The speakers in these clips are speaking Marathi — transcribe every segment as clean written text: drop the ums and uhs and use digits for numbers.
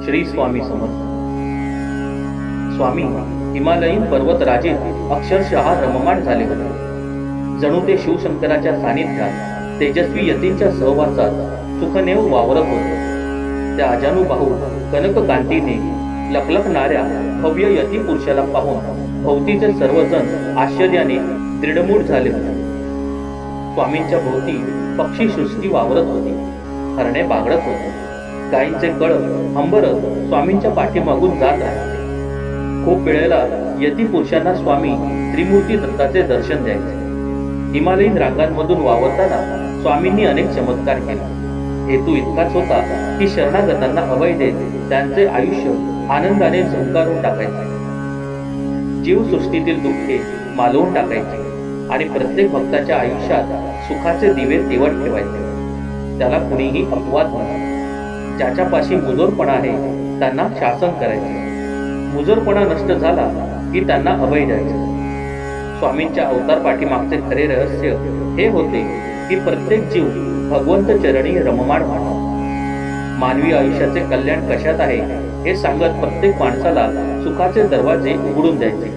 श्री स्वामी समर्थ. स्वामी हिमालयीन पर्वतराजीत अक्षरशः रममाण झाले होते. जणू ते शिवशंकराच्या सानिध्यात तेजस्वी यतींच्या सहवासात सुखनेव वावरत होते. त्या अजानुबाहू कनककांतीने लखलखणाऱ्या भव्य यती पुरुषाला पाहून भोवतीचे सर्वजण आश्चर्याने दृढमूढ झाले होते. स्वामींच्या भोवती पक्षी सृष्टी वावरत होती, हरणे बागडत होते, गायींचे कळप हंबरत स्वामींच्या पाठीमागून जात राहिले. खूप वेळेला यती पुरुषांना स्वामी त्रिमूर्ती दत्ताचे दर्शन द्यायचे. हिमालयीन रांगांमधून वावरताना स्वामींनी अनेक चमत्कार केले. हेतू इतकाच होता की शरणागतांना अभय देत त्यांचे आयुष्य आनंदाने झुंगारून टाकायचे, जीवसृष्टीतील दुःखे मालवून टाकायचे आणि प्रत्येक भक्ताच्या आयुष्यात सुखाचे दिवे तेवत ठेवायचे. त्याला कुणीही अपवाद नाही. ज्याच्यापाशी मुजोरपणा आहे त्यांना शासन करायचे. मुजोरपणा नष्ट झाला की त्यांना अभय द्यायचे. स्वामींच्या अवतार पाठीमागचे खरे रहस्य हे होते की प्रत्येक जीव भगवंत चरणी रममाण व्हावा. मानवी आयुष्याचे कल्याण कशात आहे हे सांगत प्रत्येक माणसाला सुखाचे दरवाजे उघडून द्यायचे.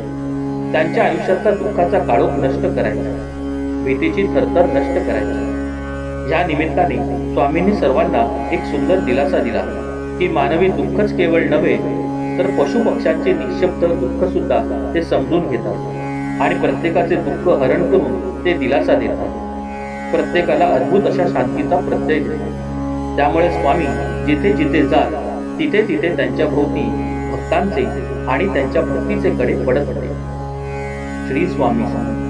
त्यांच्या आयुष्याचा दुःखाचा काळोख नष्ट करायचा, भीतीची थरथर नष्ट करायची. या निमित्ताने स्वामींनी सर्वांना एक सुंदर दिलासा दिला की मानवी दुःखच केवळ नव्हे तर पशुपक्ष्यांचे निःशब्द दुःख सुद्धा ते समजून घेतात आणि प्रत्येकाचे दुःख हरण करून ते दिलासा देतात. प्रत्येकाला अद्भुत अशा शांतीचा प्रत्यय देतात. त्यामुळे स्वामी जिथे जिथे जात तिथे तिथे त्यांच्या भोवती भक्तांचे आणि त्यांच्या भक्तीचे कडे पडत होते. श्री स्वामी समर्थ.